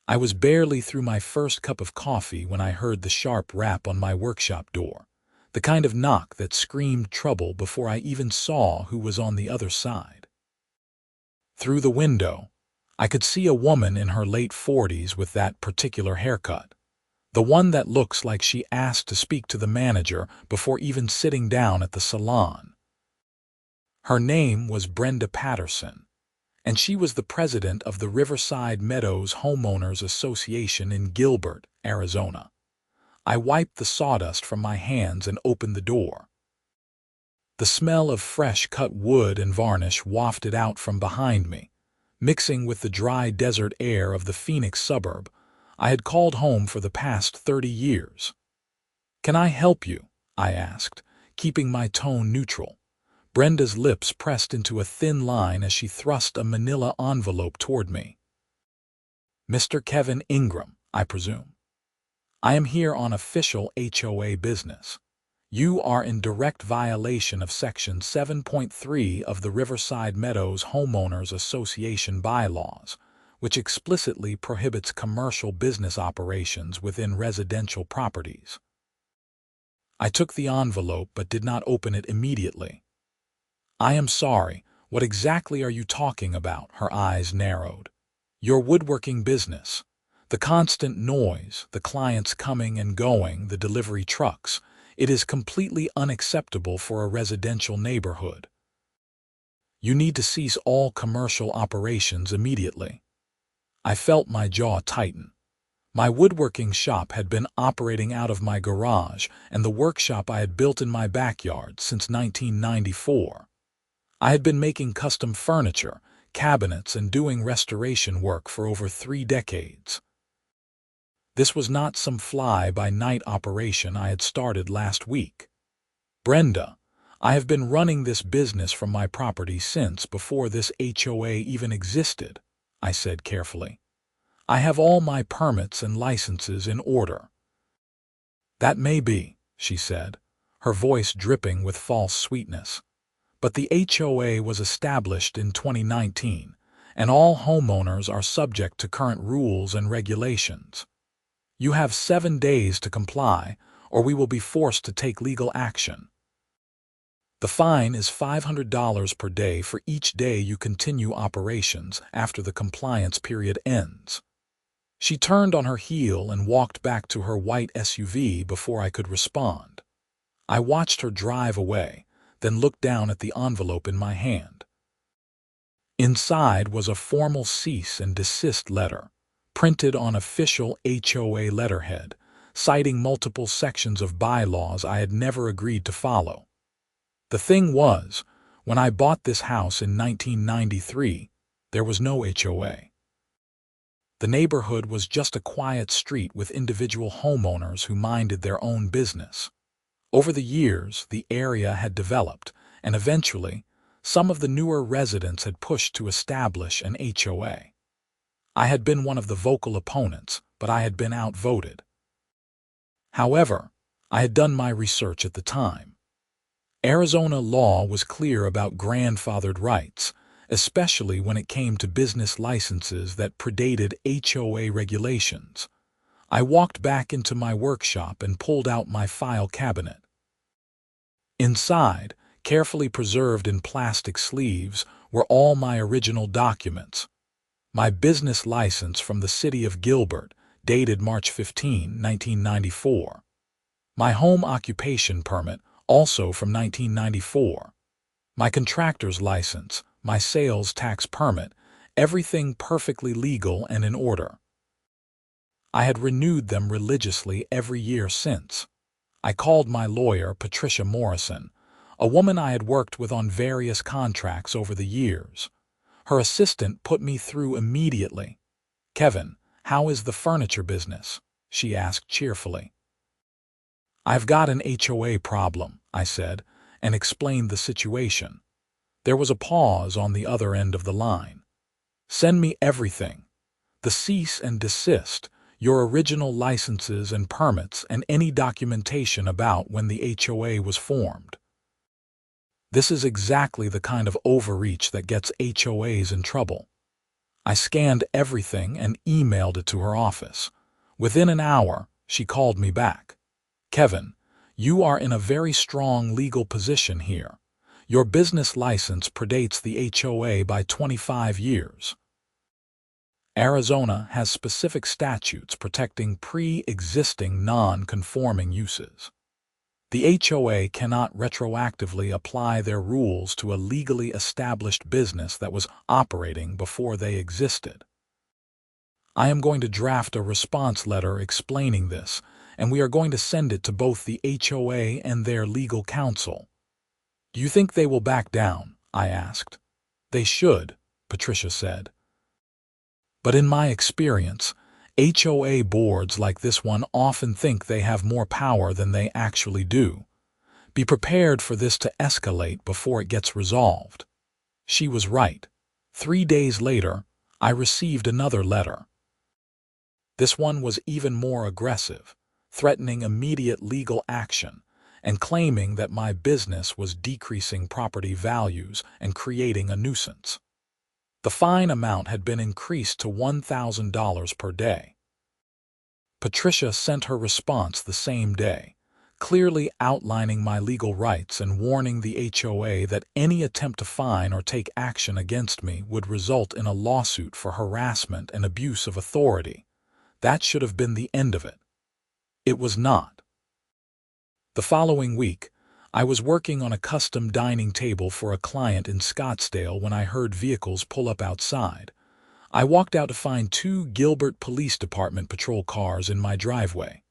I was barely through my first cup of coffee when I heard the sharp rap on my workshop door, the kind of knock that screamed trouble before I even saw who was on the other side. Through the window, I could see a woman in her late 40s with that particular haircut, the one that looks like she asked to speak to the manager before even sitting down at the salon. Her name was Brenda Patterson, and she was the president of the Riverside Meadows Homeowners Association in Gilbert, Arizona. I wiped the sawdust from my hands and opened the door. The smell of fresh cut wood and varnish wafted out from behind me, mixing with the dry desert air of the Phoenix suburb I had called home for the past 30 years. "Can I help you?" I asked, keeping my tone neutral. Brenda's lips pressed into a thin line as she thrust a manila envelope toward me. "Mr. Kevin Ingram, I presume. I am here on official HOA business. You are in direct violation of Section 7.3 of the Riverside Meadows Homeowners Association bylaws, which explicitly prohibits commercial business operations within residential properties." I took the envelope but did not open it immediately. "I am sorry, what exactly are you talking about?" Her eyes narrowed. "Your woodworking business. The constant noise, the clients coming and going, the delivery trucks. It is completely unacceptable for a residential neighborhood. You need to cease all commercial operations immediately." I felt my jaw tighten. My woodworking shop had been operating out of my garage and the workshop I had built in my backyard since 1994. I had been making custom furniture, cabinets, and doing restoration work for over 3 decades. This was not some fly-by-night operation I had started last week. "Brenda, I have been running this business from my property since before this HOA even existed," I said carefully. "I have all my permits and licenses in order." "That may be," she said, her voice dripping with false sweetness. "But the HOA was established in 2019, and all homeowners are subject to current rules and regulations. You have 7 days to comply, or we will be forced to take legal action. The fine is $500 per day for each day you continue operations after the compliance period ends." She turned on her heel and walked back to her white SUV before I could respond. I watched her drive away, then looked down at the envelope in my hand. Inside was a formal cease and desist letter, printed on official HOA letterhead, citing multiple sections of bylaws I had never agreed to follow. The thing was, when I bought this house in 1993, there was no HOA. The neighborhood was just a quiet street with individual homeowners who minded their own business. Over the years, the area had developed, and eventually, some of the newer residents had pushed to establish an HOA. I had been one of the vocal opponents, but I had been outvoted. However, I had done my research at the time. Arizona law was clear about grandfathered rights, especially when it came to business licenses that predated HOA regulations. I walked back into my workshop and pulled out my file cabinet. Inside, carefully preserved in plastic sleeves, were all my original documents. My business license from the city of Gilbert, dated March 15, 1994. My home occupation permit, also from 1994. My contractor's license, my sales tax permit, everything perfectly legal and in order. I had renewed them religiously every year since. I called my lawyer, Patricia Morrison, a woman I had worked with on various contracts over the years. Her assistant put me through immediately. "Kevin, how is the furniture business?" she asked cheerfully. "I've got an HOA problem," I said, and explained the situation. There was a pause on the other end of the line. "Send me everything. The cease and desist, your original licenses and permits, and any documentation about when the HOA was formed." This is exactly the kind of overreach that gets HOAs in trouble. I scanned everything and emailed it to her office. Within an hour, she called me back. "Kevin, you are in a very strong legal position here. Your business license predates the HOA by 25 years. Arizona has specific statutes protecting pre-existing non-conforming uses. The HOA cannot retroactively apply their rules to a legally established business that was operating before they existed. I am going to draft a response letter explaining this, and we are going to send it to both the HOA and their legal counsel." "Do you think they will back down?" I asked. "They should," Patricia said. "But in my experience, HOA boards like this one often think they have more power than they actually do. Be prepared for this to escalate before it gets resolved." She was right. 3 days later, I received another letter. This one was even more aggressive, threatening immediate legal action and claiming that my business was decreasing property values and creating a nuisance. The fine amount had been increased to $1,000 per day. Patricia sent her response the same day, clearly outlining my legal rights and warning the HOA that any attempt to fine or take action against me would result in a lawsuit for harassment and abuse of authority. That should have been the end of it. It was not. The following week, I was working on a custom dining table for a client in Scottsdale when I heard vehicles pull up outside. I walked out to find 2 Gilbert Police Department patrol cars in my driveway.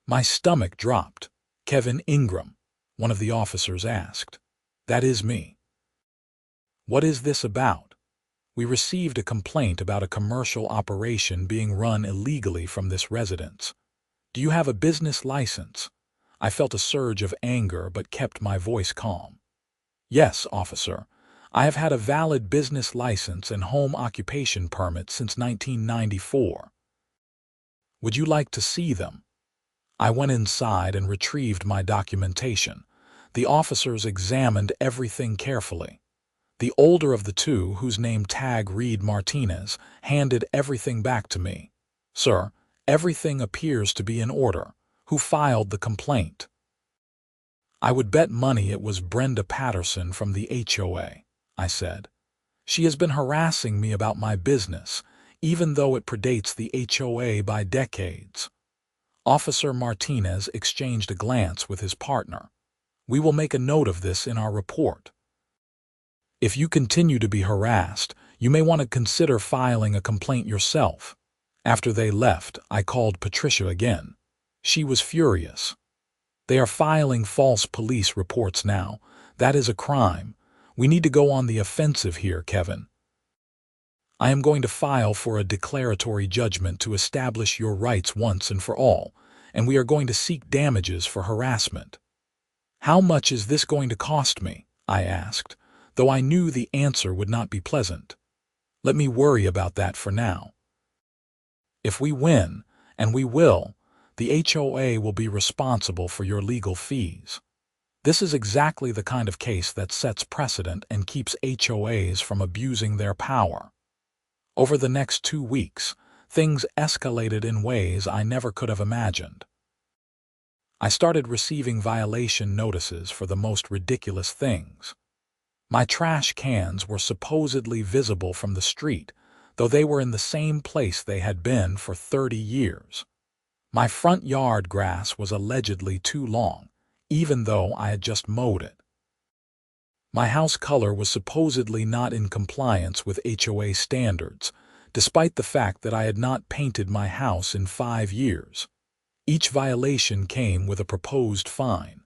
My stomach dropped. "Kevin Ingram?" one of the officers asked. "That is me." "What is this about?" "We received a complaint about a commercial operation being run illegally from this residence. Do you have a business license?" I felt a surge of anger but kept my voice calm. "Yes, officer. I have had a valid business license and home occupation permit since 1994. Would you like to see them?" I went inside and retrieved my documentation. The officers examined everything carefully. The older of the two, whose name tag read Martinez, handed everything back to me. "Sir, everything appears to be in order. Who filed the complaint?" "I would bet money it was Brenda Patterson from the HOA," I said. "She has been harassing me about my business, even though it predates the HOA by decades." Officer Martinez exchanged a glance with his partner. "We will make a note of this in our report. If you continue to be harassed, you may want to consider filing a complaint yourself." After they left, I called Patricia again. She was furious. "They are filing false police reports now. That is a crime. We need to go on the offensive here, Kevin. I am going to file for a declaratory judgment to establish your rights once and for all, and we are going to seek damages for harassment." "How much is this going to cost me?" I asked, though I knew the answer would not be pleasant. "Let me worry about that for now. If we win, and we will, the HOA will be responsible for your legal fees." This is exactly the kind of case that sets precedent and keeps HOAs from abusing their power. Over the next 2 weeks, things escalated in ways I never could have imagined. I started receiving violation notices for the most ridiculous things. My trash cans were supposedly visible from the street, though they were in the same place they had been for 30 years. My front yard grass was allegedly too long, even though I had just mowed it. My house color was supposedly not in compliance with HOA standards, despite the fact that I had not painted my house in 5 years. Each violation came with a proposed fine.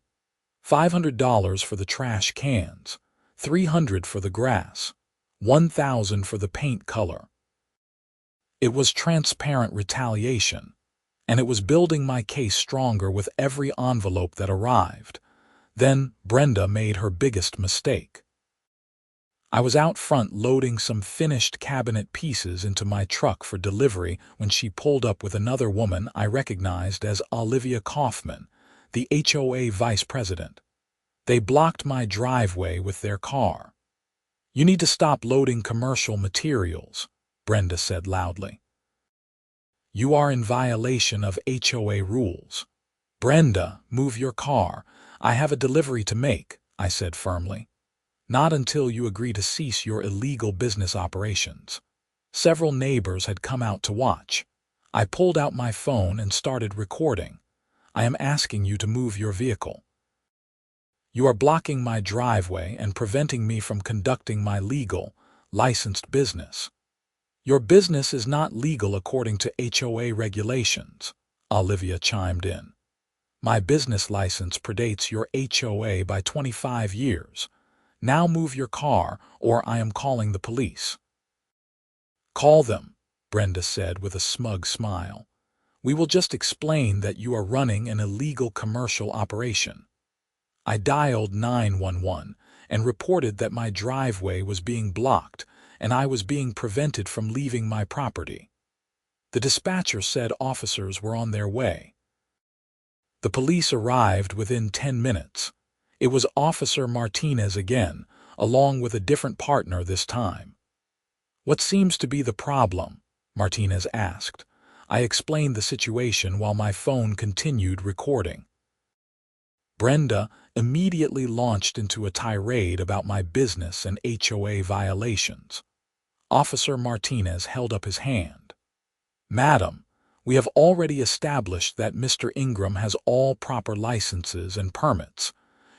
$500 for the trash cans, $300 for the grass, $1,000 for the paint color. It was transparent retaliation, and it was building my case stronger with every envelope that arrived. Then Brenda made her biggest mistake. I was out front loading some finished cabinet pieces into my truck for delivery when she pulled up with another woman I recognized as Olivia Kaufman, the HOA vice president. They blocked my driveway with their car. "You need to stop loading commercial materials," Brenda said loudly. "You are in violation of HOA rules." "Brenda, move your car. I have a delivery to make," I said firmly. "Not until you agree to cease your illegal business operations." Several neighbors had come out to watch. I pulled out my phone and started recording. "I am asking you to move your vehicle. You are blocking my driveway and preventing me from conducting my legal, licensed business." "Your business is not legal according to HOA regulations," Olivia chimed in. "My business license predates your HOA by 25 years. Now move your car or I am calling the police." "Call them," Brenda said with a smug smile. "We will just explain that you are running an illegal commercial operation." I dialed 911 and reported that my driveway was being blocked and I was being prevented from leaving my property. The dispatcher said officers were on their way. The police arrived within 10 minutes. It was Officer Martinez again, along with a different partner this time. "What seems to be the problem?" Martinez asked. I explained the situation while my phone continued recording. Brenda immediately launched into a tirade about my business and HOA violations. Officer Martinez held up his hand. "Madam, we have already established that Mr. Ingram has all proper licenses and permits.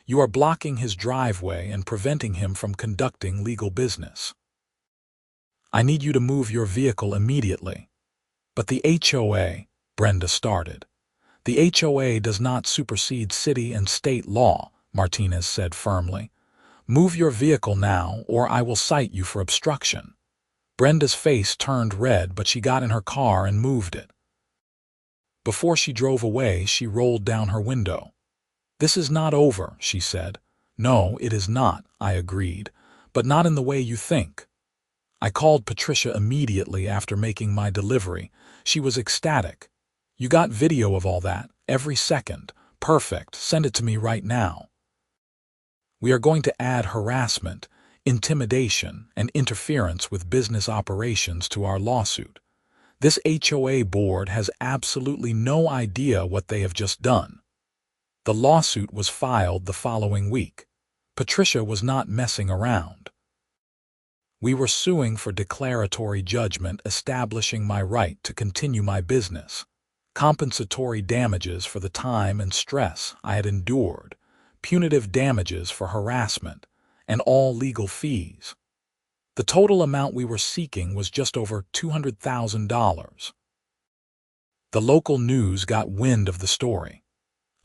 You are blocking his driveway and preventing him from conducting legal business. I need you to move your vehicle immediately." "But the HOA," Brenda started. "The HOA does not supersede city and state law," Martinez said firmly. "Move your vehicle now or I will cite you for obstruction." Brenda's face turned red, but she got in her car and moved it. Before she drove away, she rolled down her window. "This is not over," she said. "No, it is not," I agreed, "but not in the way you think." I called Patricia immediately after making my delivery. She was ecstatic. "You got video of all that, every second. Perfect, send it to me right now." We are going to add harassment, intimidation, and interference with business operations to our lawsuit. This HOA board has absolutely no idea what they have just done. The lawsuit was filed the following week. Patricia was not messing around. We were suing for declaratory judgment establishing my right to continue my business, compensatory damages for the time and stress I had endured, punitive damages for harassment, and all legal fees. The total amount we were seeking was just over $200,000. The local news got wind of the story.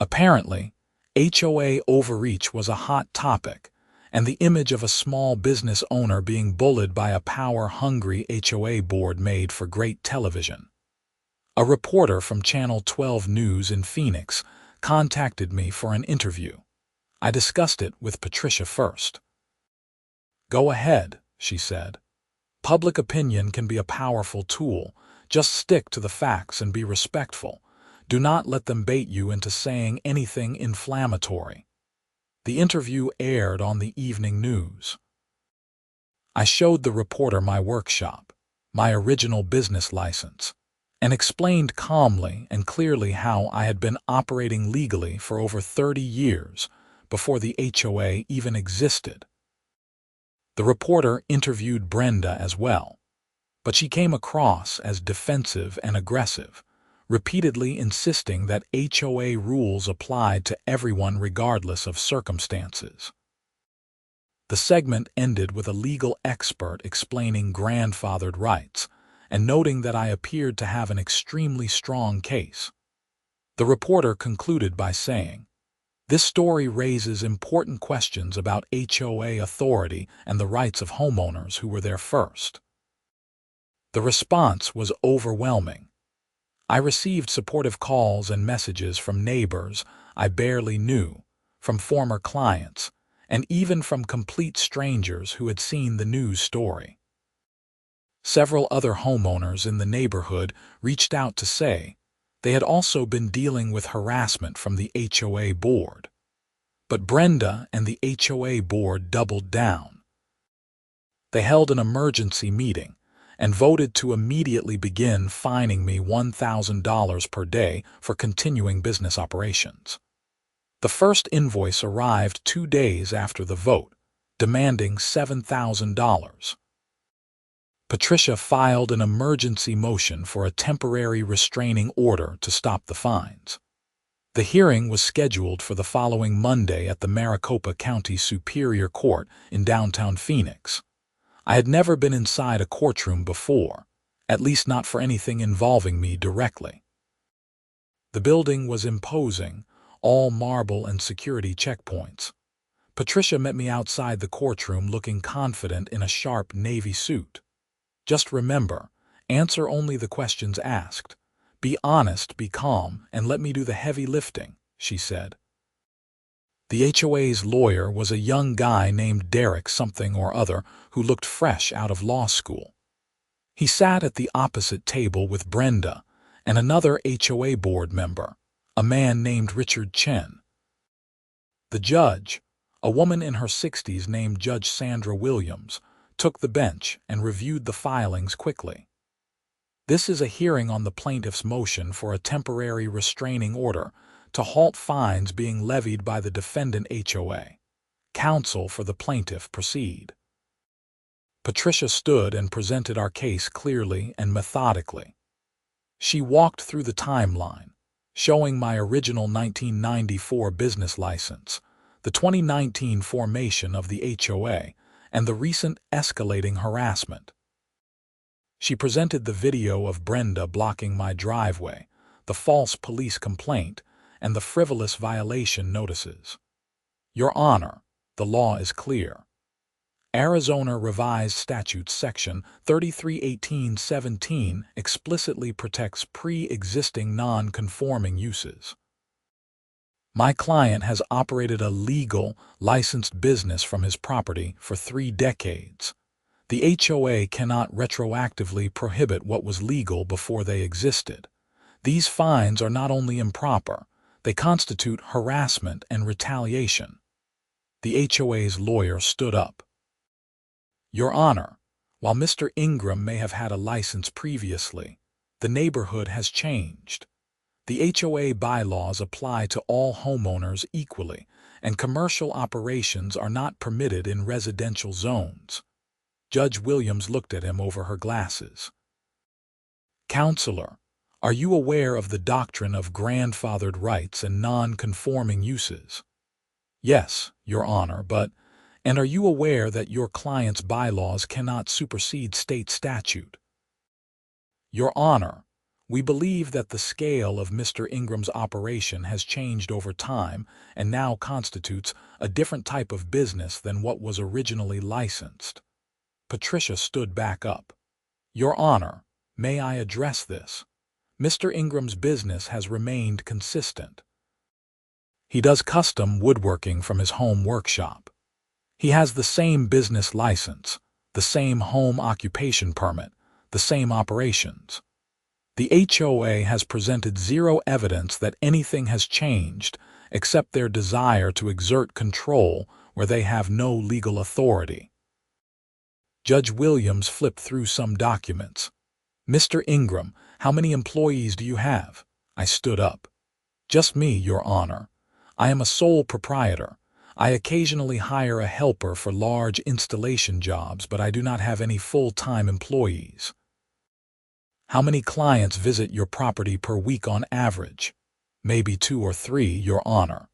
Apparently, HOA overreach was a hot topic, and the image of a small business owner being bullied by a power-hungry HOA board made for great television. A reporter from Channel 12 News in Phoenix contacted me for an interview. I discussed it with Patricia first. "Go ahead," she said. "Public opinion can be a powerful tool. Just stick to the facts and be respectful. Do not let them bait you into saying anything inflammatory." The interview aired on the evening news. I showed the reporter my workshop, my original business license, and explained calmly and clearly how I had been operating legally for over 30 years before the HOA even existed. The reporter interviewed Brenda as well, but she came across as defensive and aggressive, repeatedly insisting that HOA rules applied to everyone regardless of circumstances. The segment ended with a legal expert explaining grandfathered rights and noting that I appeared to have an extremely strong case. The reporter concluded by saying, "This story raises important questions about HOA authority and the rights of homeowners who were there first." The response was overwhelming. I received supportive calls and messages from neighbors I barely knew, from former clients, and even from complete strangers who had seen the news story. Several other homeowners in the neighborhood reached out to say they had also been dealing with harassment from the HOA board. But Brenda and the HOA board doubled down. They held an emergency meeting, and voted to immediately begin fining me $1,000 per day for continuing business operations. The first invoice arrived 2 days after the vote, demanding $7,000. Patricia filed an emergency motion for a temporary restraining order to stop the fines. The hearing was scheduled for the following Monday at the Maricopa County Superior Court in downtown Phoenix. I had never been inside a courtroom before, at least not for anything involving me directly. The building was imposing, all marble and security checkpoints. Patricia met me outside the courtroom looking confident in a sharp navy suit. "Just remember, answer only the questions asked. Be honest, be calm, and let me do the heavy lifting," she said. The HOA's lawyer was a young guy named Derek something or other who looked fresh out of law school. He sat at the opposite table with Brenda and another HOA board member, a man named Richard Chen. The judge, a woman in her 60s named Judge Sandra Williams, took the bench and reviewed the filings quickly. "This is a hearing on the plaintiff's motion for a temporary restraining order to halt fines being levied by the defendant HOA. Counsel for the plaintiff proceed." Patricia stood and presented our case clearly and methodically. She walked through the timeline, showing my original 1994 business license, the 2019 formation of the HOA, and the recent escalating harassment. She presented the video of Brenda blocking my driveway, the false police complaint, and the frivolous violation notices. "Your Honor, the law is clear. Arizona Revised Statute Section 3318-17 explicitly protects pre-existing non-conforming uses. My client has operated a legal, licensed business from his property for 3 decades. The HOA cannot retroactively prohibit what was legal before they existed. These fines are not only improper, they constitute harassment and retaliation." The HOA's lawyer stood up. "Your Honor, while Mr. Ingram may have had a license previously, the neighborhood has changed. The HOA bylaws apply to all homeowners equally, and commercial operations are not permitted in residential zones." Judge Williams looked at him over her glasses. "Counselor, are you aware of the doctrine of grandfathered rights and non-conforming uses?" "Yes, Your Honor, and are you aware that your client's bylaws cannot supersede state statute?" "Your Honor, we believe that the scale of Mr. Ingram's operation has changed over time and now constitutes a different type of business than what was originally licensed." Patricia stood back up. "Your Honor, may I address this? Mr. Ingram's business has remained consistent. He does custom woodworking from his home workshop. He has the same business license, the same home occupation permit, the same operations. The HOA has presented zero evidence that anything has changed except their desire to exert control where they have no legal authority." Judge Williams flipped through some documents. "Mr. Ingram, how many employees do you have?" I stood up. "Just me, Your Honor. I am a sole proprietor. I occasionally hire a helper for large installation jobs, but I do not have any full-time employees." "How many clients visit your property per week on average?" "Maybe 2 or 3, Your Honor.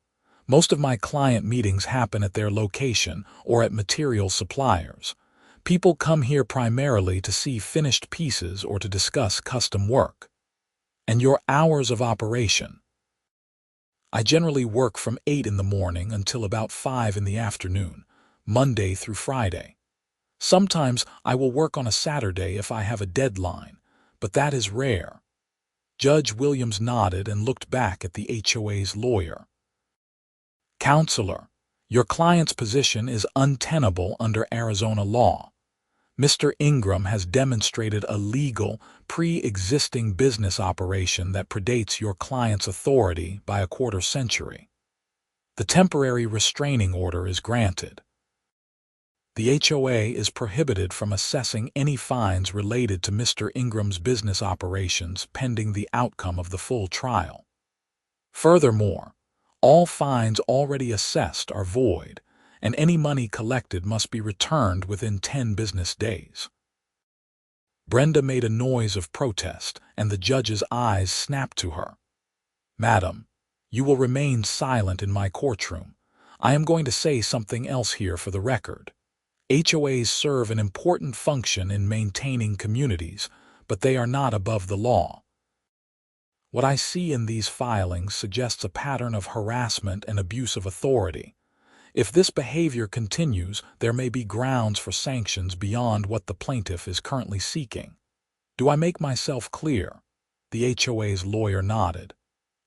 Most of my client meetings happen at their location or at material suppliers. People come here primarily to see finished pieces or to discuss custom work." "And your hours of operation?" "I generally work from 8 in the morning until about 5 in the afternoon, Monday through Friday. Sometimes I will work on a Saturday if I have a deadline, but that is rare." Judge Williams nodded and looked back at the HOA's lawyer. "Counselor, your client's position is untenable under Arizona law. Mr. Ingram has demonstrated a legal, pre-existing business operation that predates your client's authority by a quarter century. The temporary restraining order is granted." The HOA is prohibited from assessing any fines related to Mr. Ingram's business operations pending the outcome of the full trial. Furthermore, all fines already assessed are void, and any money collected must be returned within 10 business days. Brenda made a noise of protest, and the judge's eyes snapped to her. "Madam, you will remain silent in my courtroom. I am going to say something else here for the record. HOAs serve an important function in maintaining communities, but they are not above the law. What I see in these filings suggests a pattern of harassment and abuse of authority. If this behavior continues, there may be grounds for sanctions beyond what the plaintiff is currently seeking. Do I make myself clear?" The HOA's lawyer nodded.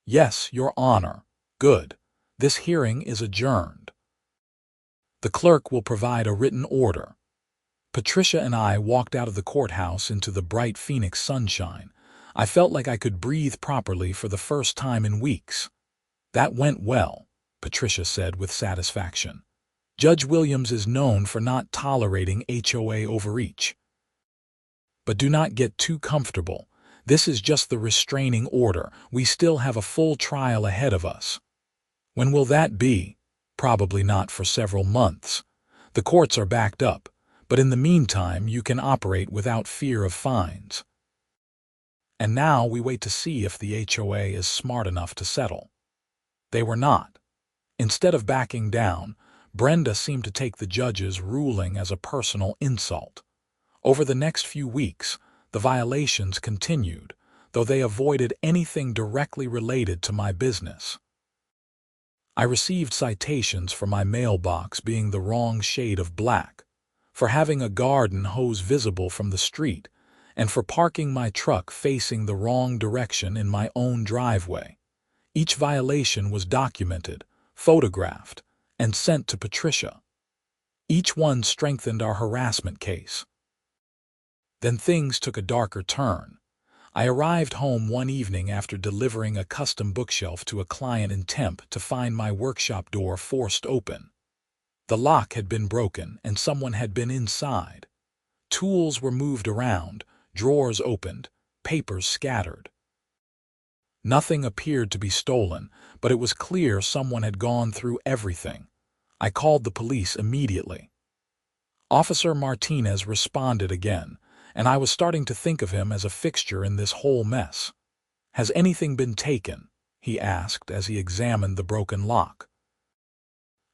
"Yes, Your Honor. Good. This hearing is adjourned. The clerk will provide a written order." Patricia and I walked out of the courthouse into the bright Phoenix sunshine. I felt like I could breathe properly for the first time in weeks. "That went well," Patricia said with satisfaction. "Judge Williams is known for not tolerating HOA overreach. But do not get too comfortable. This is just the restraining order. We still have a full trial ahead of us." "When will that be?" "Probably not for several months. The courts are backed up, but in the meantime you can operate without fear of fines." And now we wait to see if the HOA is smart enough to settle. They were not. Instead of backing down, Brenda seemed to take the judge's ruling as a personal insult. Over the next few weeks, the violations continued, though they avoided anything directly related to my business. I received citations for my mailbox being the wrong shade of black, for having a garden hose visible from the street, and for parking my truck facing the wrong direction in my own driveway. Each violation was documented, photographed, and sent to Patricia. Each one strengthened our harassment case. Then things took a darker turn. I arrived home one evening after delivering a custom bookshelf to a client in Temp to find my workshop door forced open. The lock had been broken and someone had been inside. Tools were moved around, drawers opened, papers scattered. Nothing appeared to be stolen, but it was clear someone had gone through everything. I called the police immediately. Officer Martinez responded again, and I was starting to think of him as a fixture in this whole mess. "Has anything been taken?" he asked as he examined the broken lock.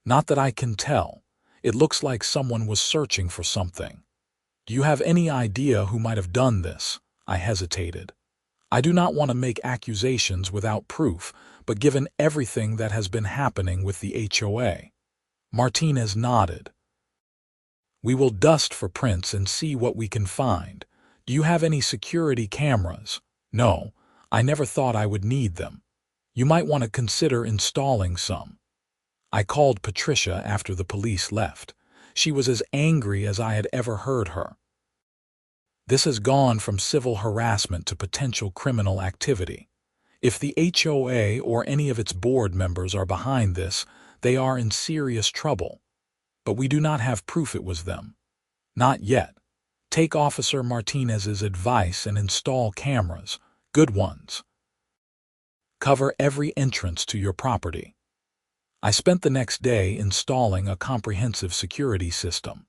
"Not that I can tell. It looks like someone was searching for something." "Do you have any idea who might have done this?" I hesitated. I do not want to make accusations without proof, but given everything that has been happening with the HOA. Martinez nodded. "We will dust for prints and see what we can find. Do you have any security cameras?" "No, I never thought I would need them. You might want to consider installing some." I called Patricia after the police left. She was as angry as I had ever heard her. This has gone from civil harassment to potential criminal activity. If the HOA or any of its board members are behind this, they are in serious trouble. But we do not have proof it was them. Not yet. Take Officer Martinez's advice and install cameras, good ones. Cover every entrance to your property. I spent the next day installing a comprehensive security system.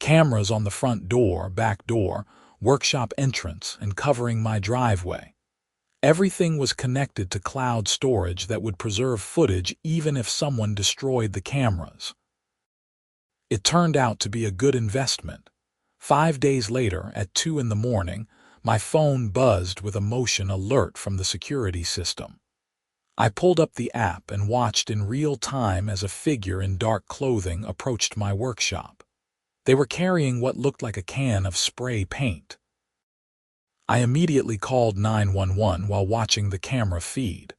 Cameras on the front door, back door, workshop entrance, and covering my driveway. Everything was connected to cloud storage that would preserve footage even if someone destroyed the cameras. It turned out to be a good investment. 5 days later, at 2 in the morning, my phone buzzed with a motion alert from the security system. I pulled up the app and watched in real time as a figure in dark clothing approached my workshop. They were carrying what looked like a can of spray paint. I immediately called 911 while watching the camera feed.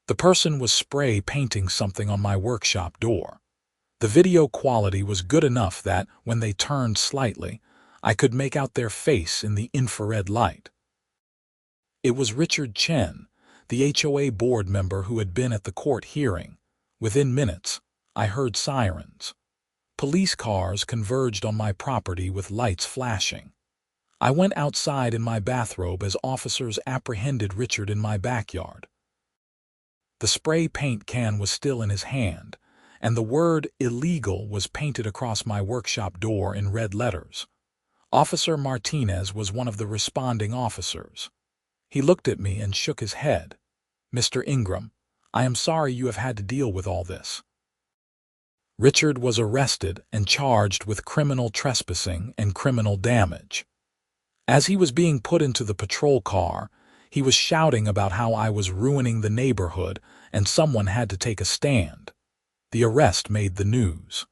The person was spray painting something on my workshop door. The video quality was good enough that, when they turned slightly, I could make out their face in the infrared light. It was Richard Chen, the HOA board member who had been at the court hearing. Within minutes, I heard sirens. Police cars converged on my property with lights flashing. I went outside in my bathrobe as officers apprehended Richard in my backyard. The spray paint can was still in his hand, and the word illegal was painted across my workshop door in red letters. Officer Martinez was one of the responding officers. He looked at me and shook his head. "Mr. Ingram, I am sorry you have had to deal with all this." Richard was arrested and charged with criminal trespassing and criminal damage. As he was being put into the patrol car, he was shouting about how I was ruining the neighborhood and someone had to take a stand. The arrest made the news.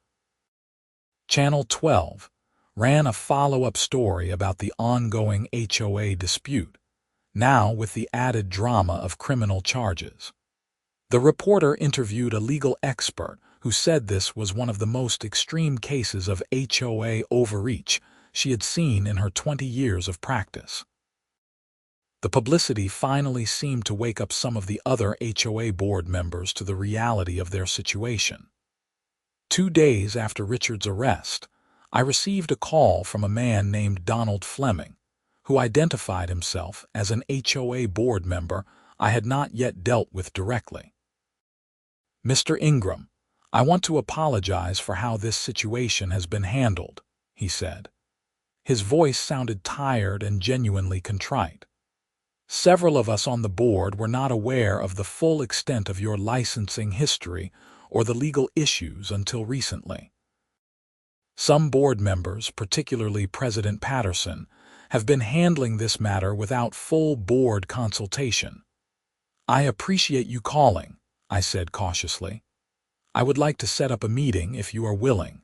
Channel 12 ran a follow-up story about the ongoing HOA dispute, now with the added drama of criminal charges. The reporter interviewed a legal expert who said this was one of the most extreme cases of HOA overreach she had seen in her 20 years of practice. The publicity finally seemed to wake up some of the other HOA board members to the reality of their situation. 2 days after Richard's arrest, I received a call from a man named Donald Fleming, who identified himself as an HOA board member I had not yet dealt with directly. "Mr. Ingram, I want to apologize for how this situation has been handled," he said. His voice sounded tired and genuinely contrite. "Several of us on the board were not aware of the full extent of your licensing history or the legal issues until recently. Some board members, particularly President Patterson, have been handling this matter without full board consultation. I appreciate you calling," I said cautiously. "I would like to set up a meeting if you are willing.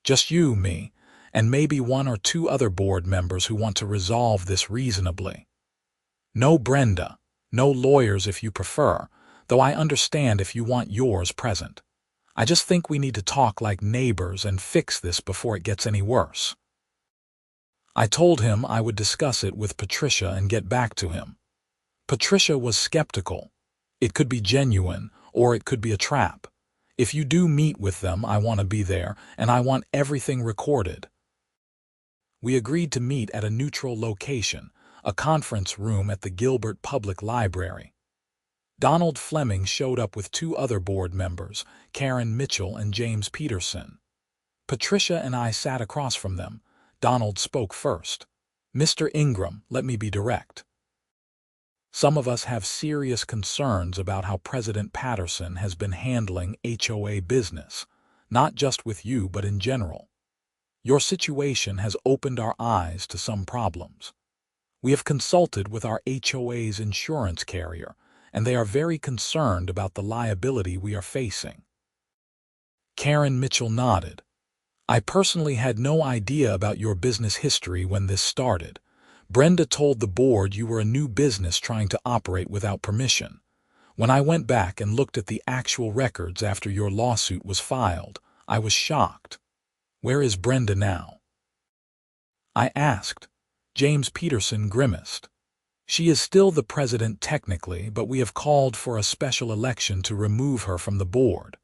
Just you, me, and maybe 1 or 2 other board members who want to resolve this reasonably. No Brenda, no lawyers if you prefer, though I understand if you want yours present. I just think we need to talk like neighbors and fix this before it gets any worse." I told him I would discuss it with Patricia and get back to him. Patricia was skeptical. It could be genuine, or it could be a trap. "If you do meet with them, I want to be there, and I want everything recorded." We agreed to meet at a neutral location, a conference room at the Gilbert Public Library. Donald Fleming showed up with 2 other board members, Karen Mitchell and James Peterson. Patricia and I sat across from them. Donald spoke first. "Mr. Ingram, let me be direct. Some of us have serious concerns about how President Patterson has been handling HOA business, not just with you but in general. Your situation has opened our eyes to some problems. We have consulted with our HOA's insurance carrier, and they are very concerned about the liability we are facing." Karen Mitchell nodded. "I personally had no idea about your business history when this started. Brenda told the board you were a new business trying to operate without permission. When I went back and looked at the actual records after your lawsuit was filed, I was shocked. Where is Brenda now?" I asked. James Peterson grimaced. "She is still the president technically, but we have called for a special election to remove her from the board.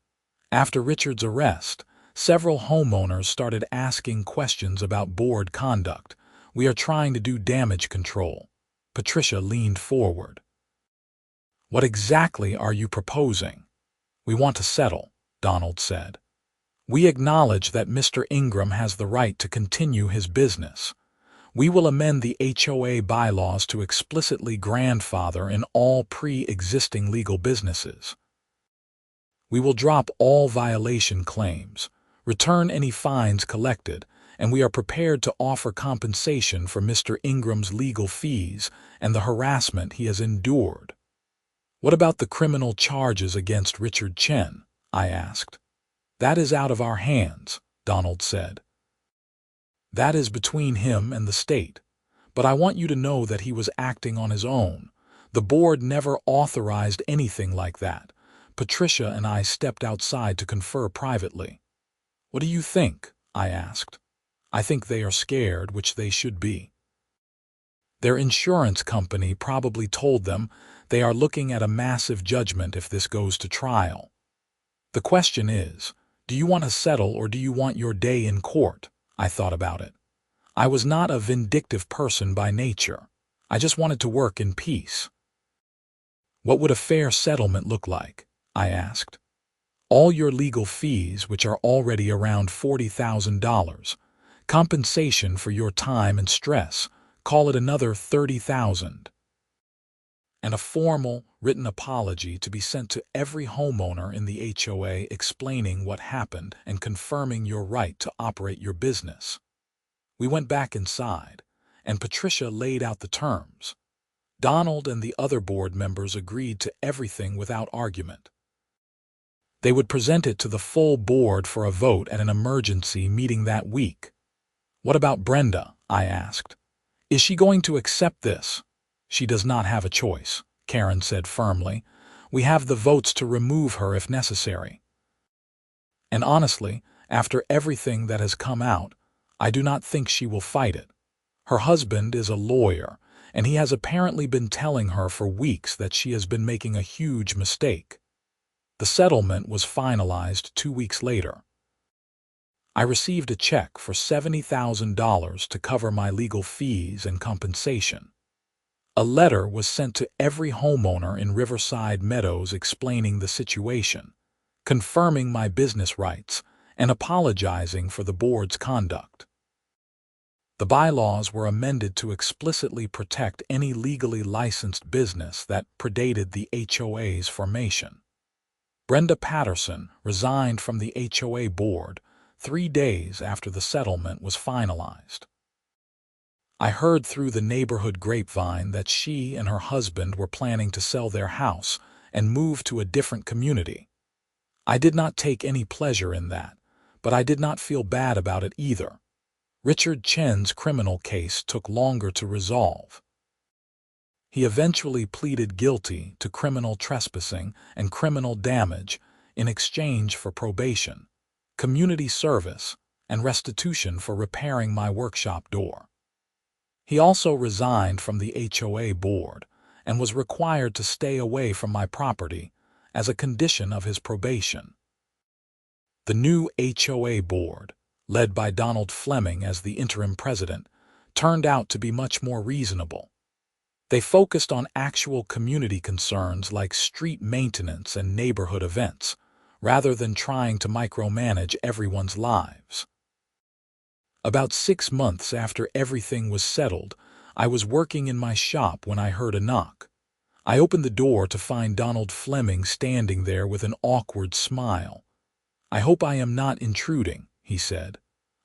After Richard's arrest, several homeowners started asking questions about board conduct. We are trying to do damage control." Patricia leaned forward. "What exactly are you proposing?" "We want to settle," Donald said. "We acknowledge that Mr. Ingram has the right to continue his business. We will amend the HOA bylaws to explicitly grandfather in all pre-existing legal businesses. We will drop all violation claims, return any fines collected, and we are prepared to offer compensation for Mr. Ingram's legal fees and the harassment he has endured." "What about the criminal charges against Richard Chen?" I asked. "That is out of our hands," Donald said. "That is between him and the state. But I want you to know that he was acting on his own. The board never authorized anything like that." Patricia and I stepped outside to confer privately. "What do you think?" I asked. "I think they are scared, which they should be. Their insurance company probably told them they are looking at a massive judgment if this goes to trial. The question is, Do you want to settle or do you want your day in court? I thought about it. I was not a vindictive person by nature. I just wanted to work in peace. What would a fair settlement look like? I asked. All your legal fees, which are already around $40,000, compensation for your time and stress, call it another $30,000. And a formal, written apology to be sent to every homeowner in the HOA explaining what happened and confirming your right to operate your business. We went back inside, and Patricia laid out the terms. Donald and the other board members agreed to everything without argument. They would present it to the full board for a vote at an emergency meeting that week. What about Brenda? I asked. Is she going to accept this? She does not have a choice, Karen said firmly. We have the votes to remove her if necessary. And honestly, after everything that has come out, I do not think she will fight it. Her husband is a lawyer, and he has apparently been telling her for weeks that she has been making a huge mistake. The settlement was finalized 2 weeks later. I received a check for $70,000 to cover my legal fees and compensation. A letter was sent to every homeowner in Riverside Meadows explaining the situation, confirming my business rights, and apologizing for the board's conduct. The bylaws were amended to explicitly protect any legally licensed business that predated the HOA's formation. Brenda Patterson resigned from the HOA board 3 days after the settlement was finalized. I heard through the neighborhood grapevine that she and her husband were planning to sell their house and move to a different community. I did not take any pleasure in that, but I did not feel bad about it either. Richard Chen's criminal case took longer to resolve. He eventually pleaded guilty to criminal trespassing and criminal damage in exchange for probation, community service, and restitution for repairing my workshop door. He also resigned from the HOA board and was required to stay away from my property as a condition of his probation. The new HOA board, led by Donald Fleming as the interim president, turned out to be much more reasonable. They focused on actual community concerns like street maintenance and neighborhood events, rather than trying to micromanage everyone's lives. About 6 months after everything was settled, I was working in my shop when I heard a knock. I opened the door to find Donald Fleming standing there with an awkward smile. "I hope I am not intruding," he said.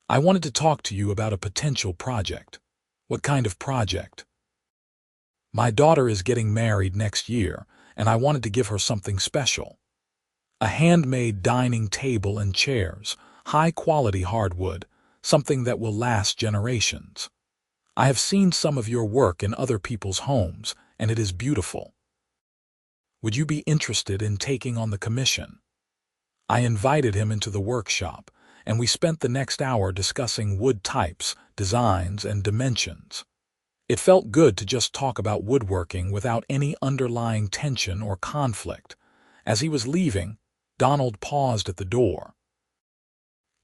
"I wanted to talk to you about a potential project." "What kind of project?" "My daughter is getting married next year, and I wanted to give her something special. A handmade dining table and chairs, high-quality hardwood, something that will last generations. I have seen some of your work in other people's homes, and it is beautiful. Would you be interested in taking on the commission?" I invited him into the workshop, and we spent the next hour discussing wood types, designs, and dimensions. It felt good to just talk about woodworking without any underlying tension or conflict. As he was leaving, Donald paused at the door.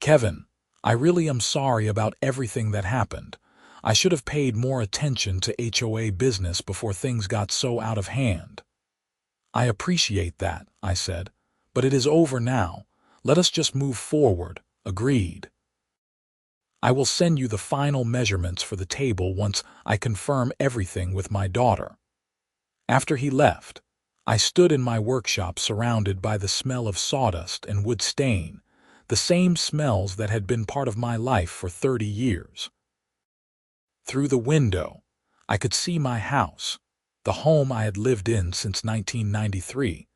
"Kevin, I really am sorry about everything that happened. I should have paid more attention to HOA business before things got so out of hand." "I appreciate that," I said, "but it is over now. Let us just move forward." "Agreed. I will send you the final measurements for the table once I confirm everything with my daughter." After he left, I stood in my workshop surrounded by the smell of sawdust and wood stain, the same smells that had been part of my life for 30 years. Through the window, I could see my house, the home I had lived in since 1993,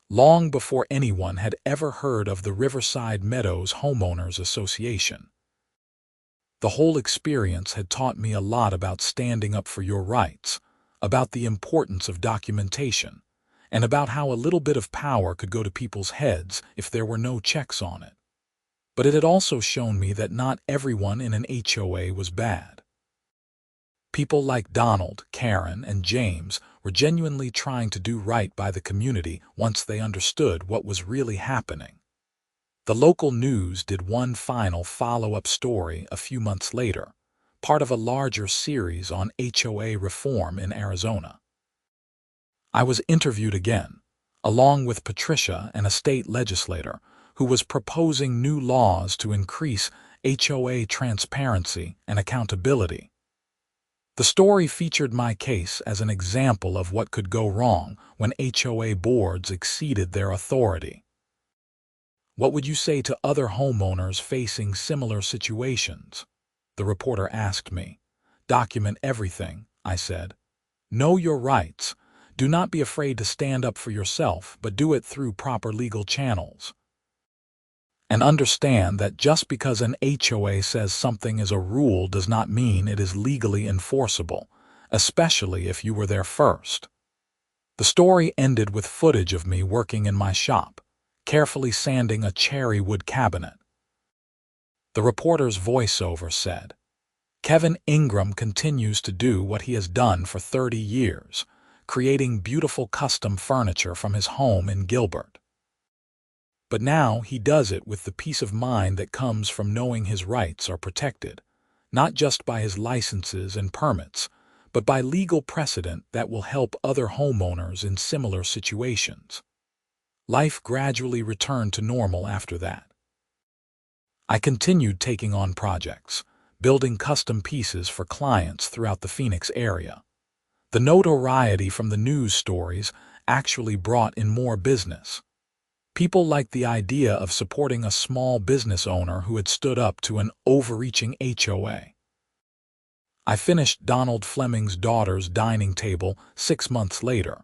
long before anyone had ever heard of the Riverside Meadows Homeowners Association. The whole experience had taught me a lot about standing up for your rights, about the importance of documentation, and about how a little bit of power could go to people's heads if there were no checks on it. But it had also shown me that not everyone in an HOA was bad. People like Donald, Karen, and James were genuinely trying to do right by the community once they understood what was really happening. The local news did one final follow-up story a few months later, part of a larger series on HOA reform in Arizona. I was interviewed again, along with Patricia, an state legislator, who was proposing new laws to increase HOA transparency and accountability. The story featured my case as an example of what could go wrong when HOA boards exceeded their authority. What would you say to other homeowners facing similar situations? The reporter asked me. Document everything, I said. Know your rights. Do not be afraid to stand up for yourself, but do it through proper legal channels. And understand that just because an HOA says something is a rule does not mean it is legally enforceable, especially if you were there first. The story ended with footage of me working in my shop, carefully sanding a cherry wood cabinet. The reporter's voiceover said, Kevin Ingram continues to do what he has done for 30 years, creating beautiful custom furniture from his home in Gilbert. But now he does it with the peace of mind that comes from knowing his rights are protected, not just by his licenses and permits, but by legal precedent that will help other homeowners in similar situations. Life gradually returned to normal after that. I continued taking on projects, building custom pieces for clients throughout the Phoenix area. The notoriety from the news stories actually brought in more business. People liked the idea of supporting a small business owner who had stood up to an overreaching HOA. I finished Donald Fleming's daughter's dining table 6 months later.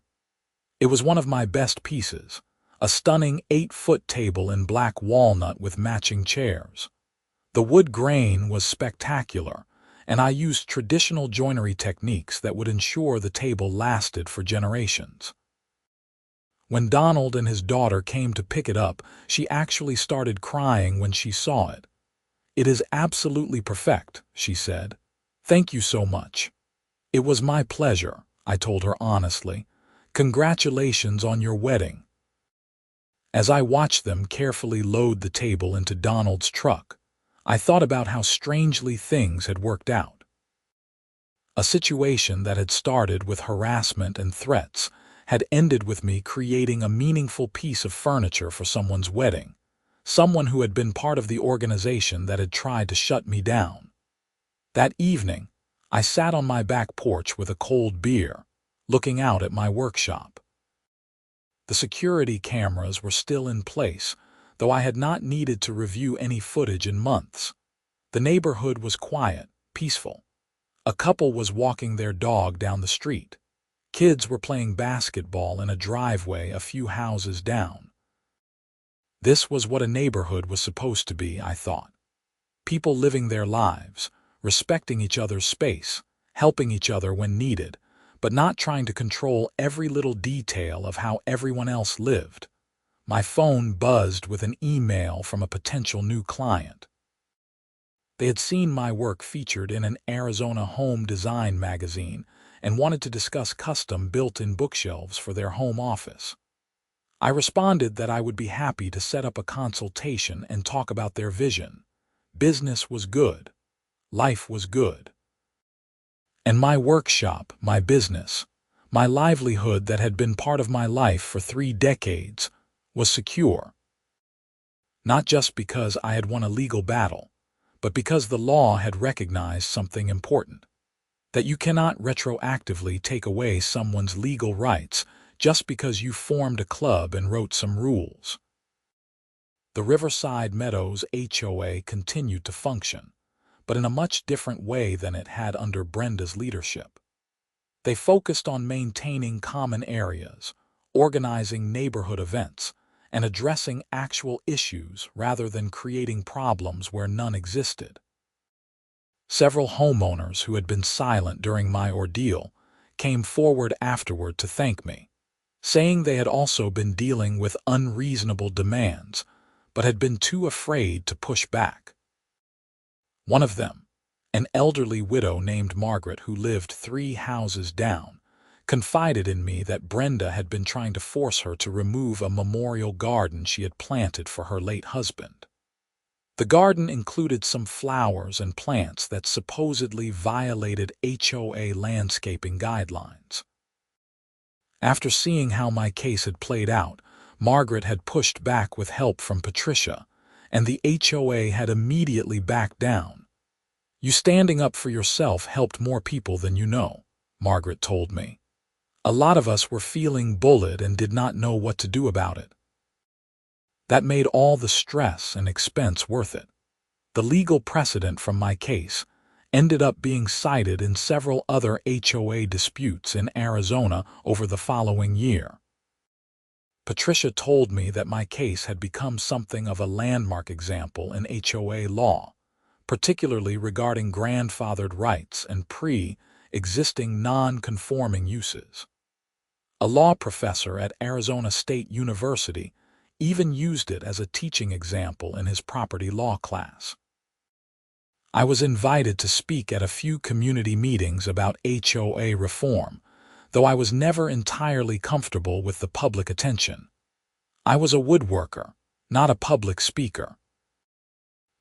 It was one of my best pieces, a stunning 8-foot table in black walnut with matching chairs. The wood grain was spectacular, and I used traditional joinery techniques that would ensure the table lasted for generations. When Donald and his daughter came to pick it up, she actually started crying when she saw it. It is absolutely perfect, she said. Thank you so much. It was my pleasure, I told her honestly. Congratulations on your wedding. As I watched them carefully load the table into Donald's truck, I thought about how strangely things had worked out. A situation that had started with harassment and threats had ended with me creating a meaningful piece of furniture for someone's wedding, someone who had been part of the organization that had tried to shut me down. That evening, I sat on my back porch with a cold beer, looking out at my workshop. The security cameras were still in place, though I had not needed to review any footage in months. The neighborhood was quiet, peaceful. A couple was walking their dog down the street. Kids were playing basketball in a driveway a few houses down. This was what a neighborhood was supposed to be, I thought. People living their lives, respecting each other's space, helping each other when needed, but not trying to control every little detail of how everyone else lived. My phone buzzed with an email from a potential new client. They had seen my work featured in an Arizona home design magazine and wanted to discuss custom built-in bookshelves for their home office. I responded that I would be happy to set up a consultation and talk about their vision. Business was good. Life was good. And my workshop, my business, my livelihood that had been part of my life for 3 decades, was secure. Not just because I had won a legal battle, but because the law had recognized something important. That you cannot retroactively take away someone's legal rights just because you formed a club and wrote some rules. The Riverside Meadows HOA continued to function, but in a much different way than it had under Brenda's leadership. They focused on maintaining common areas, organizing neighborhood events, and addressing actual issues rather than creating problems where none existed. Several homeowners who had been silent during my ordeal came forward afterward to thank me, saying they had also been dealing with unreasonable demands, but had been too afraid to push back. One of them, an elderly widow named Margaret who lived 3 houses down, confided in me that Brenda had been trying to force her to remove a memorial garden she had planted for her late husband. The garden included some flowers and plants that supposedly violated HOA landscaping guidelines. After seeing how my case had played out, Margaret had pushed back with help from Patricia, and the HOA had immediately backed down. "You standing up for yourself helped more people than you know," Margaret told me. "A lot of us were feeling bullied and did not know what to do about it. That made all the stress and expense worth it." The legal precedent from my case ended up being cited in several other HOA disputes in Arizona over the following year. Patricia told me that my case had become something of a landmark example in HOA law, particularly regarding grandfathered rights and pre-existing non-conforming uses. A law professor at Arizona State University even used it as a teaching example in his property law class. I was invited to speak at a few community meetings about HOA reform, though I was never entirely comfortable with the public attention. I was a woodworker, not a public speaker.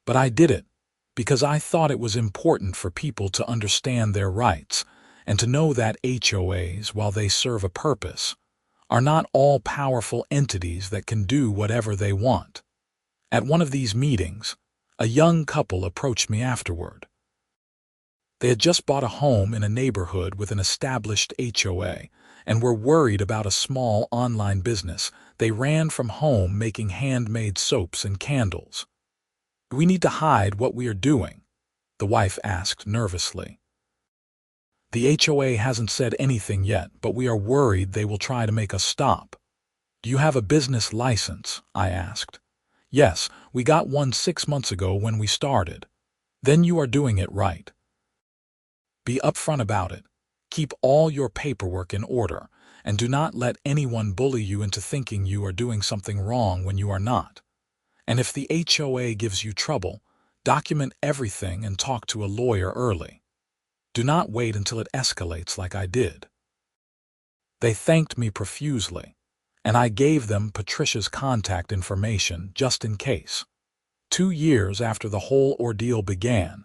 But I did it because I thought it was important for people to understand their rights and to know that HOAs, while they serve a purpose, are not all-powerful entities that can do whatever they want. At one of these meetings, a young couple approached me afterward. They had just bought a home in a neighborhood with an established HOA and were worried about a small online business. They ran from home making handmade soaps and candles. "Do we need to hide what we are doing?" the wife asked nervously. "The HOA hasn't said anything yet, but we are worried they will try to make us stop." "Do you have a business license?" I asked. "Yes, we got one 6 months ago when we started." "Then you are doing it right. Be upfront about it. Keep all your paperwork in order, and do not let anyone bully you into thinking you are doing something wrong when you are not. And if the HOA gives you trouble, document everything and talk to a lawyer early. Do not wait until it escalates like I did." They thanked me profusely, and I gave them Patricia's contact information just in case. 2 years after the whole ordeal began,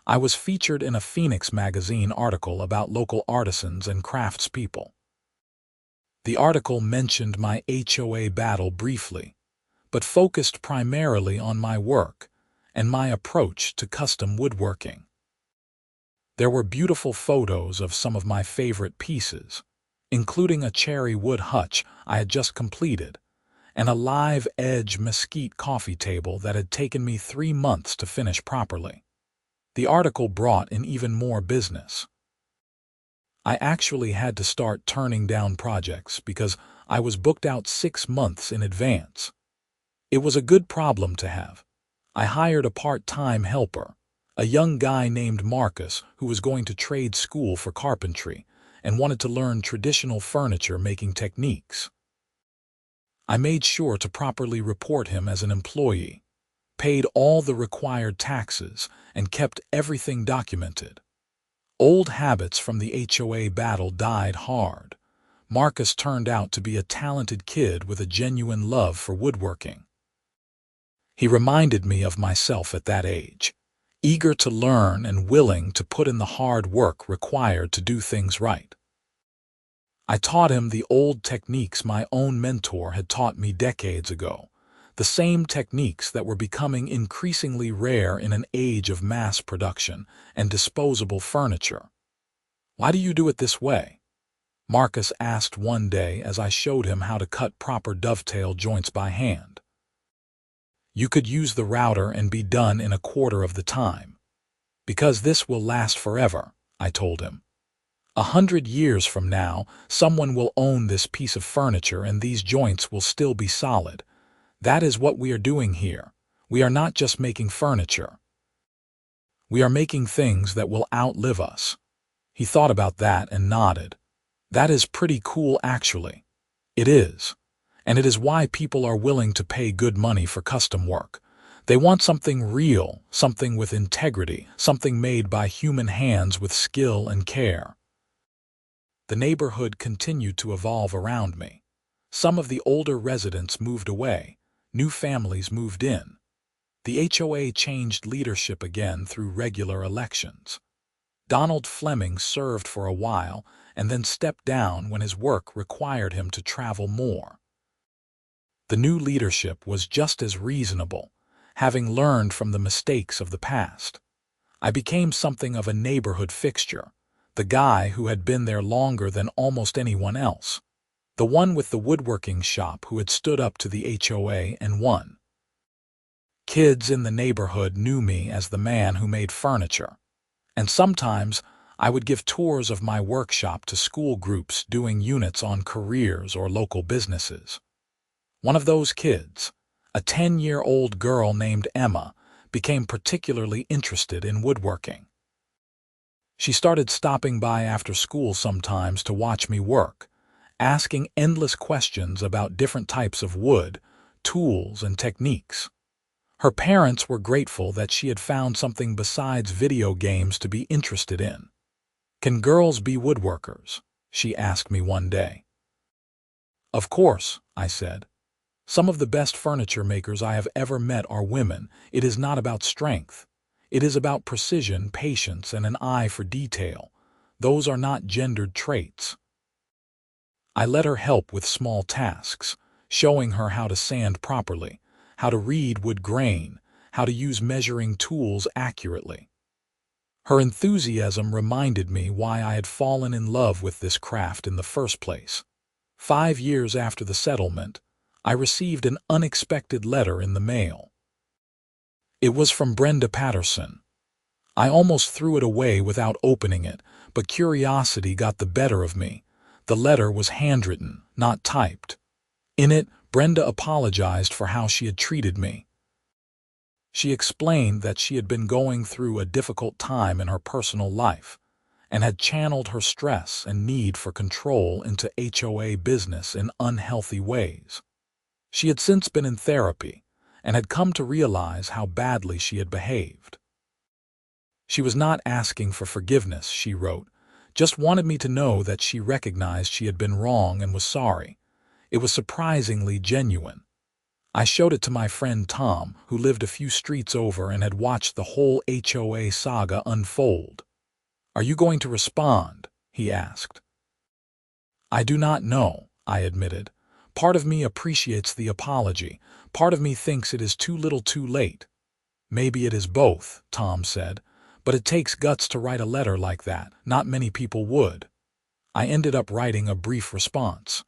I was featured in a Phoenix magazine article about local artisans and craftspeople. The article mentioned my HOA battle briefly, but focused primarily on my work and my approach to custom woodworking. There were beautiful photos of some of my favorite pieces, including a cherry wood hutch I had just completed, and a live-edge mesquite coffee table that had taken me 3 months to finish properly. The article brought in even more business. I actually had to start turning down projects because I was booked out 6 months in advance. It was a good problem to have. I hired a part-time helper, a young guy named Marcus who was going to trade school for carpentry and wanted to learn traditional furniture-making techniques. I made sure to properly report him as an employee, paid all the required taxes, and kept everything documented. Old habits from the HOA battle died hard. Marcus turned out to be a talented kid with a genuine love for woodworking. He reminded me of myself at that age, eager to learn and willing to put in the hard work required to do things right. I taught him the old techniques my own mentor had taught me decades ago, the same techniques that were becoming increasingly rare in an age of mass production and disposable furniture. "Why do you do it this way?" Marcus asked one day as I showed him how to cut proper dovetail joints by hand. "You could use the router and be done in a quarter of the time." "Because this will last forever," I told him. 100 years from now, someone will own this piece of furniture and these joints will still be solid. That is what we are doing here. We are not just making furniture. We are making things that will outlive us." He thought about that and nodded. "That is pretty cool, actually." It is. And it is why people are willing to pay good money for custom work. They want something real, something with integrity, something made by human hands with skill and care. The neighborhood continued to evolve around me. Some of the older residents moved away, new families moved in. The HOA changed leadership again through regular elections. Donald Fleming served for a while and then stepped down when his work required him to travel more. The new leadership was just as reasonable, having learned from the mistakes of the past. I became something of a neighborhood fixture, the guy who had been there longer than almost anyone else, the one with the woodworking shop who had stood up to the HOA and won. Kids in the neighborhood knew me as the man who made furniture, and sometimes I would give tours of my workshop to school groups doing units on careers or local businesses. One of those kids, a 10-year-old girl named Emma, became particularly interested in woodworking. She started stopping by after school sometimes to watch me work, asking endless questions about different types of wood, tools, and techniques. Her parents were grateful that she had found something besides video games to be interested in. "Can girls be woodworkers?" she asked me one day. "Of course," I said. "Some of the best furniture makers I have ever met are women. It is not about strength. It is about precision, patience, and an eye for detail. Those are not gendered traits." I let her help with small tasks, showing her how to sand properly, how to read wood grain, how to use measuring tools accurately. Her enthusiasm reminded me why I had fallen in love with this craft in the first place. 5 years after the settlement, I received an unexpected letter in the mail. It was from Brenda Patterson. I almost threw it away without opening it, but curiosity got the better of me. The letter was handwritten, not typed. In it, Brenda apologized for how she had treated me. She explained that she had been going through a difficult time in her personal life and had channeled her stress and need for control into HOA business in unhealthy ways. She had since been in therapy and had come to realize how badly she had behaved. She was not asking for forgiveness, she wrote, just wanted me to know that she recognized she had been wrong and was sorry. It was surprisingly genuine. I showed it to my friend Tom, who lived a few streets over and had watched the whole HOA saga unfold. "Are you going to respond?" he asked. "I do not know," I admitted. "Part of me appreciates the apology. Part of me thinks it is too little too late." "Maybe it is both," Tom said. "But it takes guts to write a letter like that. Not many people would." I ended up writing a brief response.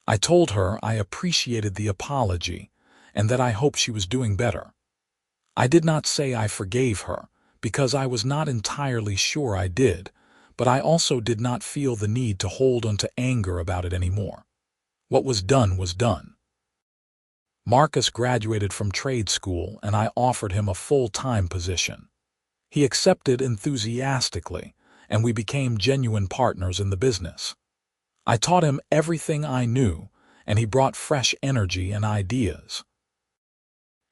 I told her I appreciated the apology and that I hoped she was doing better. I did not say I forgave her, because I was not entirely sure I did, but I also did not feel the need to hold on to anger about it anymore. What was done was done. Marcus graduated from trade school and I offered him a full-time position. He accepted enthusiastically, and we became genuine partners in the business. I taught him everything I knew, and he brought fresh energy and ideas.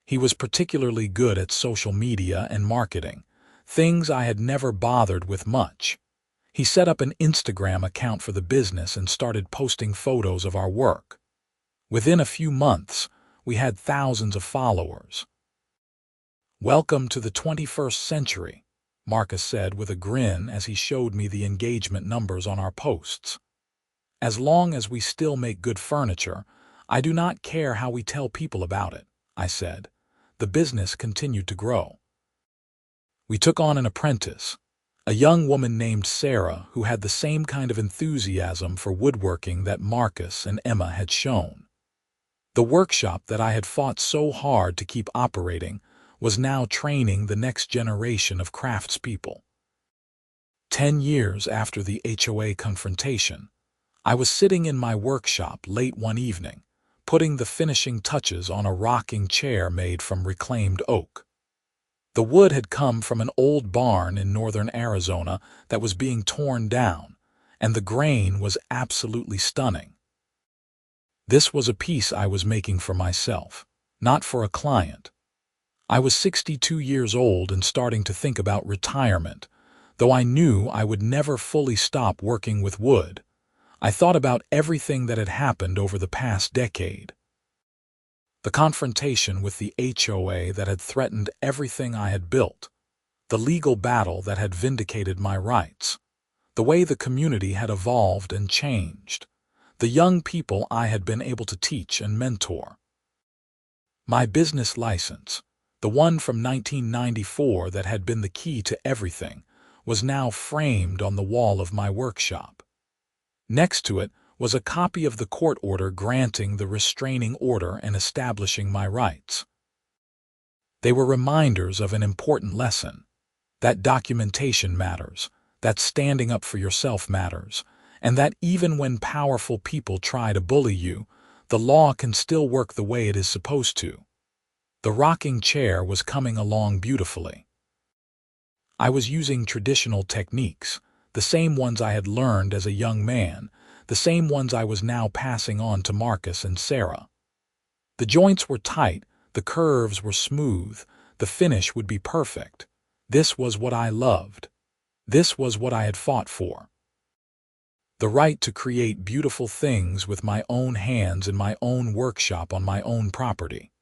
He was particularly good at social media and marketing, things I had never bothered with much. He set up an Instagram account for the business and started posting photos of our work. Within a few months, we had thousands of followers. "Welcome to the 21st century," Marcus said with a grin as he showed me the engagement numbers on our posts. "As long as we still make good furniture, I do not care how we tell people about it," I said. The business continued to grow. We took on an apprentice, a young woman named Sarah who had the same kind of enthusiasm for woodworking that Marcus and Emma had shown. The workshop that I had fought so hard to keep operating was now training the next generation of craftspeople. 10 years after the HOA confrontation, I was sitting in my workshop late one evening, putting the finishing touches on a rocking chair made from reclaimed oak. The wood had come from an old barn in northern Arizona that was being torn down, and the grain was absolutely stunning. This was a piece I was making for myself, not for a client. I was 62 years old and starting to think about retirement. Though I knew I would never fully stop working with wood, I thought about everything that had happened over the past decade. The confrontation with the HOA that had threatened everything I had built, the legal battle that had vindicated my rights, the way the community had evolved and changed, the young people I had been able to teach and mentor. My business license, the one from 1994 that had been the key to everything, was now framed on the wall of my workshop. Next to it was a copy of the court order granting the restraining order and establishing my rights. They were reminders of an important lesson, that documentation matters, that standing up for yourself matters, and that even when powerful people try to bully you, the law can still work the way it is supposed to. The rocking chair was coming along beautifully. I was using traditional techniques, the same ones I had learned as a young man, the same ones I was now passing on to Marcus and Sarah. The joints were tight, the curves were smooth, the finish would be perfect. This was what I loved. This was what I had fought for. The right to create beautiful things with my own hands in my own workshop on my own property.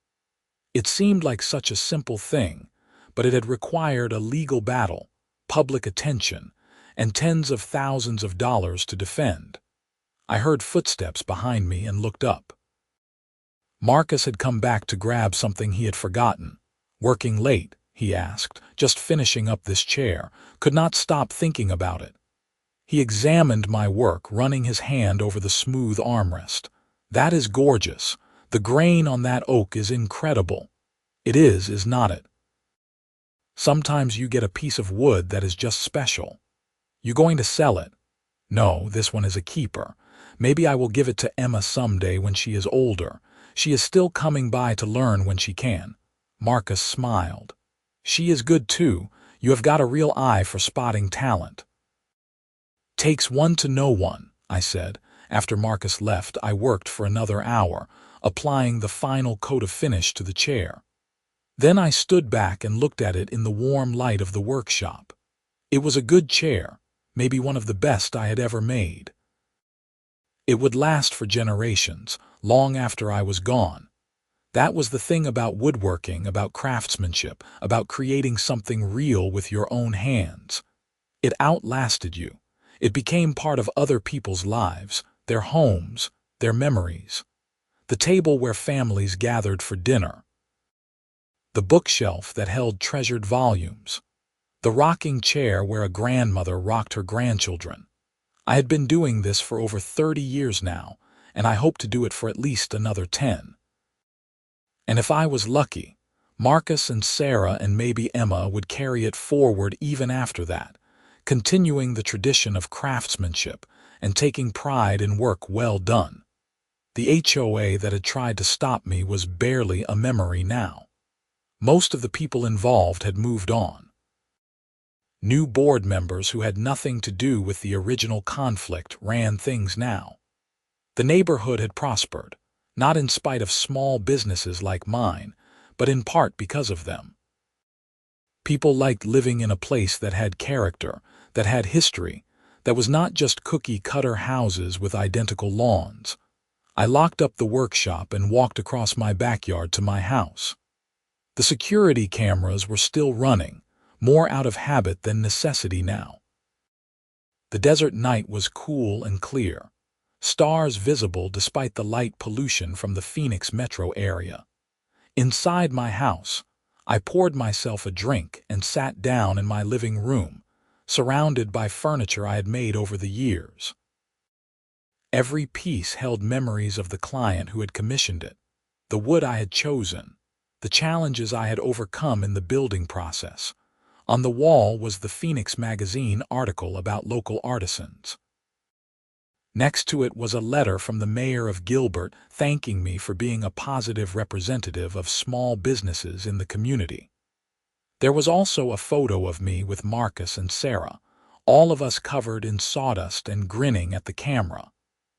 It seemed like such a simple thing, but it had required a legal battle, public attention, and tens of thousands of dollars to defend. I heard footsteps behind me and looked up. Marcus had come back to grab something he had forgotten. "Working late?" he asked, "just finishing up this chair. Could not stop thinking about it." He examined my work, running his hand over the smooth armrest. "That is gorgeous. The grain on that oak is incredible." "It is not it? Sometimes you get a piece of wood that is just special. You going to sell it?" "No, this one is a keeper. Maybe I will give it to Emma someday when she is older. She is still coming by to learn when she can." Marcus smiled. "She is good too. You have got a real eye for spotting talent." "Takes one to know one," I said. After Marcus left, I worked for another hour, applying the final coat of finish to the chair. Then I stood back and looked at it in the warm light of the workshop. It was a good chair, maybe one of the best I had ever made. It would last for generations, long after I was gone. That was the thing about woodworking, about craftsmanship, about creating something real with your own hands. It outlasted you. It became part of other people's lives, their homes, their memories. The table where families gathered for dinner. The bookshelf that held treasured volumes. The rocking chair where a grandmother rocked her grandchildren. I had been doing this for over 30 years now, and I hope to do it for at least another 10. And if I was lucky, Marcus and Sarah and maybe Emma would carry it forward even after that, continuing the tradition of craftsmanship and taking pride in work well done. The HOA that had tried to stop me was barely a memory now. Most of the people involved had moved on. New board members who had nothing to do with the original conflict ran things now. The neighborhood had prospered, not in spite of small businesses like mine, but in part because of them. People liked living in a place that had character, that had history, that was not just cookie-cutter houses with identical lawns. I locked up the workshop and walked across my backyard to my house. The security cameras were still running, more out of habit than necessity now. The desert night was cool and clear, stars visible despite the light pollution from the Phoenix metro area. Inside my house, I poured myself a drink and sat down in my living room, surrounded by furniture I had made over the years. Every piece held memories of the client who had commissioned it, the wood I had chosen, the challenges I had overcome in the building process. On the wall was the Phoenix magazine article about local artisans. Next to it was a letter from the mayor of Gilbert thanking me for being a positive representative of small businesses in the community. There was also a photo of me with Marcus and Sarah, all of us covered in sawdust and grinning at the camera.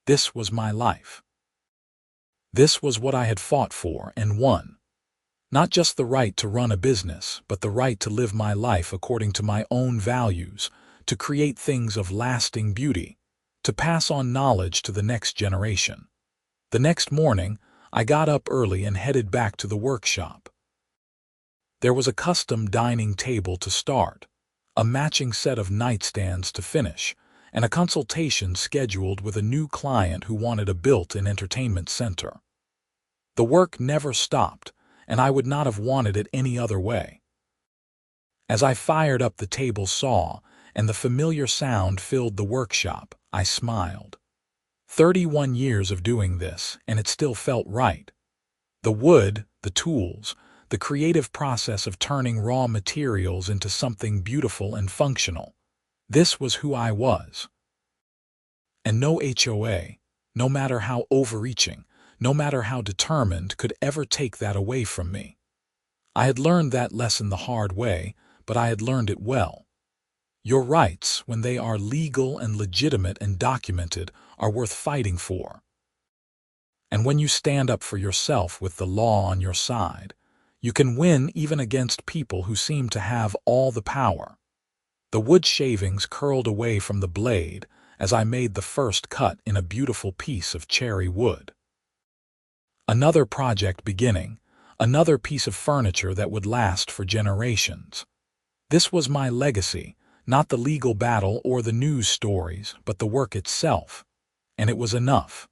This was my life. This was what I had fought for and won. Not just the right to run a business, but the right to live my life according to my own values, to create things of lasting beauty, to pass on knowledge to the next generation. The next morning, I got up early and headed back to the workshop. There was a custom dining table to start, a matching set of nightstands to finish, and a consultation scheduled with a new client who wanted a built-in entertainment center. The work never stopped, and I would not have wanted it any other way. As I fired up the table saw and the familiar sound filled the workshop, I smiled. 31 years of doing this, and it still felt right. The wood, the tools, the creative process of turning raw materials into something beautiful and functional. This was who I was. And no HOA, no matter how overreaching, no matter how determined, could ever take that away from me. I had learned that lesson the hard way, but I had learned it well. Your rights, when they are legal and legitimate and documented, are worth fighting for. And when you stand up for yourself with the law on your side, you can win even against people who seem to have all the power. The wood shavings curled away from the blade as I made the first cut in a beautiful piece of cherry wood. Another project beginning, another piece of furniture that would last for generations. This was my legacy, not the legal battle or the news stories, but the work itself. And it was enough.